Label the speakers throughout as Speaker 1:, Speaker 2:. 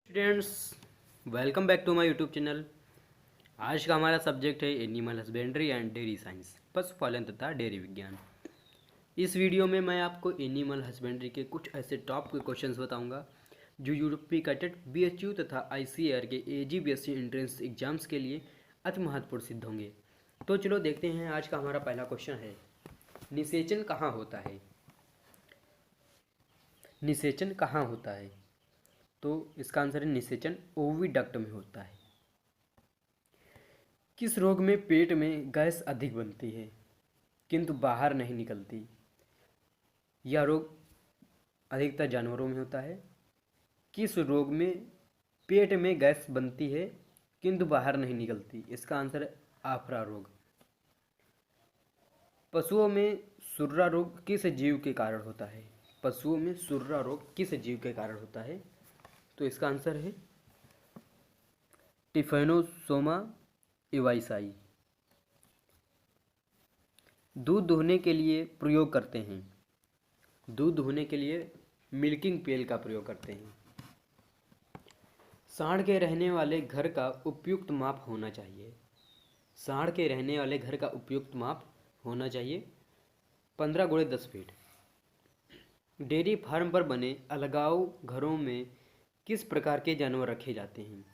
Speaker 1: Students, welcome back to my YouTube channel. आज का हमारा सब्जेक्ट है animal husbandry and dairy science, पशुपालन तथा डेयरी विज्ञान। इस वीडियो में मैं आपको एनिमल हस्बेंड्री के कुछ ऐसे टॉप के क्वेश्चंस बताऊंगा जो यूरोपीय कैडेट बीएचयू तथा आईसीएआर के एजीबीएससी एंट्रेंस एग्जाम्स के लिए अति महत्वपूर्ण सिद्ध होंगे। तो चलो देखते हैं। आज का हमारा पहला क्वेश्चन है, निषेचन कहाँ होता है? निषेचन कहाँ होता है? तो इसका आंसर है निषेचन ओविडक्ट में होता है। किस रोग में पेट में गैस अधिक बनती है किंतु बाहर नहीं निकलती? यह रोग अधिकतर जानवरों में होता है। किस रोग में पेट में गैस बनती है किंतु बाहर नहीं निकलती? इसका आंसर है आफरा रोग। पशुओं में सुर्रा रोग किस जीव के कारण होता है? पशुओं में सुर्रा रोग किस जीव के कारण होता है? तो इसका आंसर है टिफैनोसोमा इवाइसाई। दूध दुहने के लिए प्रयोग करते हैं। दूध दुहने के लिए मिल्किंग पेल का प्रयोग करते हैं। सांड के रहने वाले घर का उपयुक्त माप होना चाहिए। सांड के रहने वाले घर का उपयुक्त माप होना चाहिए 15x10 फीट। डेयरी फार्म पर बने अलगाव घरों में किस प्रकार के जानवर रखे जाते हैं?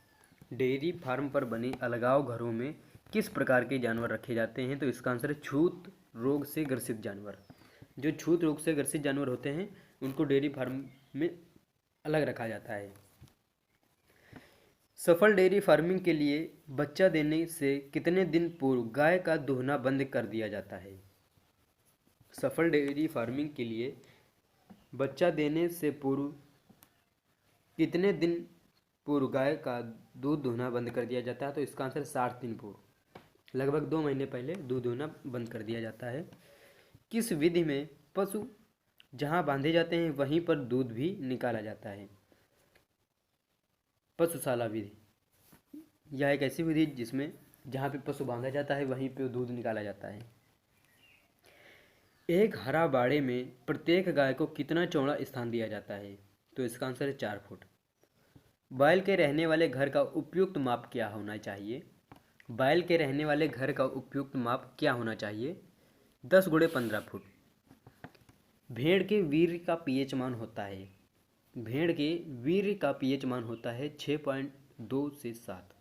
Speaker 1: डेयरी फार्म पर बने अलगाव घरों में किस प्रकार के जानवर रखे जाते हैं? तो इसका आंसर है छूत रोग से ग्रसित जानवर। जो छूत रोग से ग्रसित जानवर होते हैं उनको डेयरी फार्म में अलग रखा जाता है। सफल डेयरी फार्मिंग के लिए बच्चा देने से कितने दिन पूर्व गाय का दूहना बंद कर दिया जाता है? सफल डेयरी फार्मिंग के लिए बच्चा देने से पूर्व कितने दिन पूर्व गाय का दूध दूहना बंद कर दिया जाता है? तो इसका आंसर 60 दिन पूर्व, लगभग 2 महीने पहले दूध दूहना बंद कर दिया जाता है। किस विधि में पशु जहाँ बांधे जाते हैं वहीं पर दूध भी निकाला जाता है? पशुशाला विधि। यह एक ऐसी विधि जिसमें जहाँ पे पशु बांधा जाता है वहीं पे दूध निकाला जाता है। एक हरा बाड़े में प्रत्येक गाय को कितना चौड़ा स्थान दिया जाता है? तो इसका आंसर है 4 फुट। बैल के रहने वाले घर का उपयुक्त माप क्या होना चाहिए? बैल के रहने वाले घर का उपयुक्त माप क्या होना चाहिए? 10x15 foot. भेड़ के वीर्य का पीएच मान होता है। भेड़ के वीर्य का पीएच मान होता है 6.2 से 7।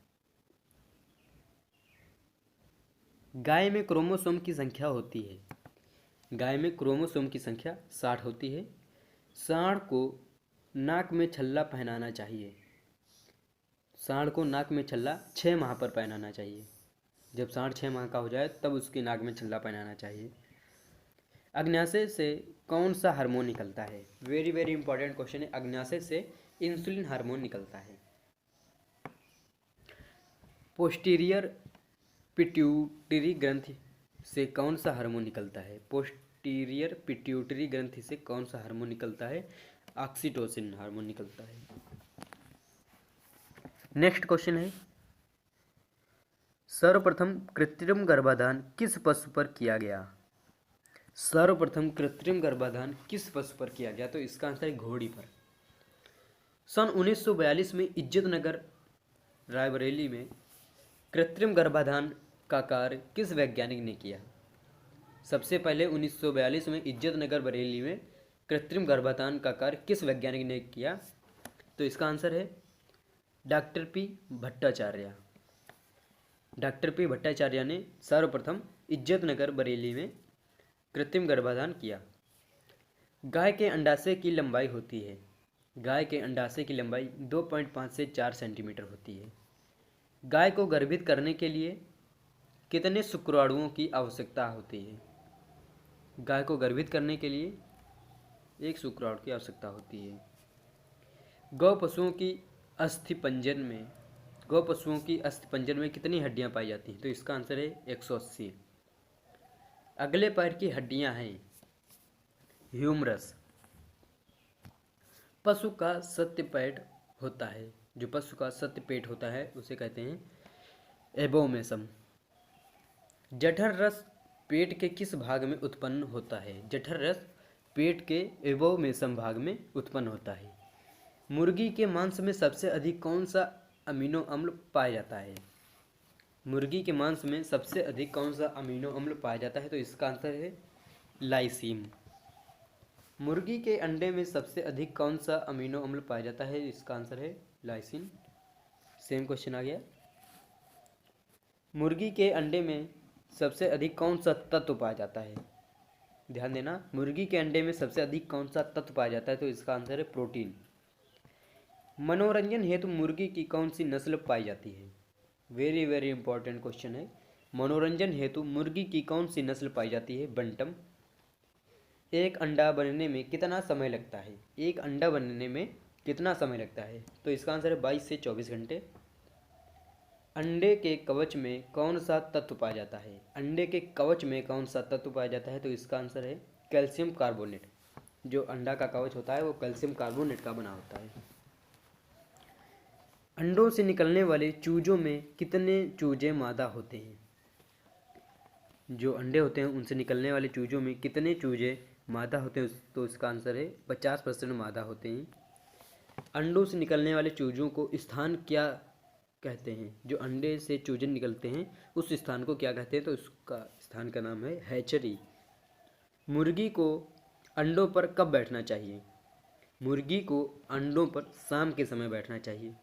Speaker 1: गाय में क्रोमोसोम की संख्या होती है। गाय में क्रोमोसोम की संख्या 60 होती है। सांड को नाक में छल्ला पहनाना चाहिए। सांड को नाक में छल्ला 6 माह पर पहनाना चाहिए। जब सांड 6 माह का हो जाए तब उसकी नाक में छल्ला पहनाना चाहिए। अग्न्याशय से कौन सा हार्मोन निकलता है? वेरी वेरी इंपॉर्टेंट क्वेश्चन है। अग्न्याशय से इंसुलिन हार्मोन निकलता है। पोस्टीरियर पिट्यूटरी ग्रंथि से कौन सा हार्मोन निकलता है? पोस्टीरियर पिट्यूटरी ग्रंथि से कौन सा हार्मोन निकलता है? ऑक्सीटोसिन हार्मोन निकलता है। नेक्स्ट क्वेश्चन है, सर्वप्रथम कृत्रिम गर्भाधान किस पशु पर किया गया? सर्वप्रथम कृत्रिम गर्भाधान किस पशु पर किया गया? तो इसका आंसर है घोड़ी पर। सन 1942 में इज्जतनगर रायबरेली में कृत्रिम गर्भाधान का कार्य किस वैज्ञानिक ने किया? सबसे पहले 1942 में इज्जतनगर बरेली में कृत्रिम गर्भाधान का कार्य किस वैज्ञानिक ने किया? तो इसका आंसर है doctor P Bhattacharya. Doctor P Bhattacharya ने सर्वप्रथम इज्जतनगर बरेली में कृत्रिम गर्भाधान किया। गाय के अंडाशय की लंबाई होती है। गाय के अंडाशय की लंबाई 2.5 से 4 सेंटीमीटर होती है। गाय को गर्भित करने के लिए कितने शुक्राणुओं की आवश्यकता होती है? गाय को गर्भित करने के लिए 1 शुक्राणु की आवश्यकता होती है। गौ पशुओं की अस्थिपंजर में कितनी हड्डियां पाई जाती हैं? तो इसका आंसर है 180। अगले पैर की हड्डियां हैं ह्यूमरस। पशु का सत्यपेट होता है, जो पशु का सत्यपेट होता है उसे कहते हैं एबोमेसम। जठर रस पेट के किस भाग में उत्पन्न होता है? जठर रस पेट के एबोमेसम भाग में उत्पन्न होता है। मुर्गी के मांस में सबसे अधिक कौन सा अमीनो अम्ल पाया जाता है? मुर्गी के मांस में सबसे अधिक कौन सा अमीनो अम्ल पाया जाता है? तो इसका आंसर है लाइसीन। मुर्गी के अंडे में सबसे अधिक कौन सा अमीनो अम्ल पाया जाता है? इसका आंसर है लाइसीन। सेम क्वेश्चन आ गया। मुर्गी के अंडे में सबसे अधिक कौन सा तत्व पाया जाता है? ध्यान देना, मुर्गी के अंडे में सबसे अधिक कौन सा तत्व पाया जाता है? तो इसका आंसर है प्रोटीन। मनोरंजन हेतु मुर्गी की कौन सी नस्ल पाई जाती है? वेरी वेरी इंपॉर्टेंट क्वेश्चन है। मनोरंजन हेतु मुर्गी की कौन सी नस्ल पाई जाती है? बंटम। एक अंडा बनने में कितना समय लगता है? एक अंडा बनने में कितना समय लगता है? तो इसका आंसर है 22 से 24 घंटे। अंडे के कवच में कौन सा तत्व पाया जाता है? अंडे के कवच में कौन सा तत्व पाया जाता है? तो इसका आंसर है कैल्शियम कार्बोनेट। जो अंडा का कवच होता है वो कैल्शियम कार्बोनेट का बना होता है। अंडों से निकलने वाले चूजों में कितने चूजे मादा होते हैं? जो अंडे होते हैं उनसे निकलने वाले चूजों में कितने चूजे मादा होते हैं? तो इसका आंसर है 50% मादा होते हैं। अंडों से निकलने वाले चूजों को स्थान क्या कहते हैं? जो अंडे से चूजे निकलते हैं उस स्थान को क्या कहते हैं? तो उसका स्थान का नाम है हैचरी। मुर्गी को अंडों पर कब बैठना चाहिए? मुर्गी को अंडों पर शाम के समय बैठना चाहिए।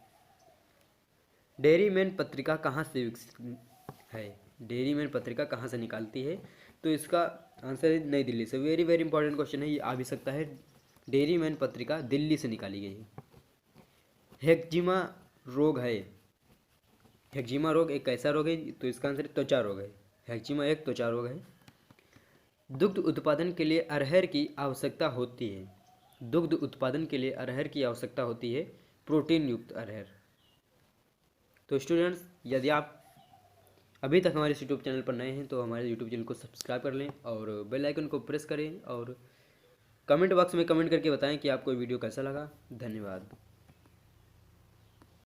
Speaker 1: डेयरी मैन पत्रिका कहाँ से विकसित है? डेयरी मैन पत्रिका कहाँ से निकालती है? तो इसका आंसर है नई दिल्ली से। वेरी वेरी इंपॉर्टेंट क्वेश्चन है, ये आ भी सकता है। डेयरी मैन पत्रिका दिल्ली से निकाली गई है। हेक्जिमा रोग है। हेक्जिमा रोग एक कैसा रोग है? तो इसका आंसर त्वचा रोग है। हेक्जिमा एक त्वचा रोग है। दुग्ध उत्पादन के लिए अरहर की आवश्यकता होती है। दुग्ध उत्पादन के लिए अरहर की आवश्यकता होती है प्रोटीन युक्त अरहर। तो स्टूडेंट्स, यदि आप अभी तक हमारे यूट्यूब चैनल पर नए हैं तो हमारे यूट्यूब चैनल को सब्सक्राइब कर लें और बेल आइकन को प्रेस करें और कमेंट बॉक्स में कमेंट करके बताएं कि आपको वीडियो कैसा लगा। धन्यवाद।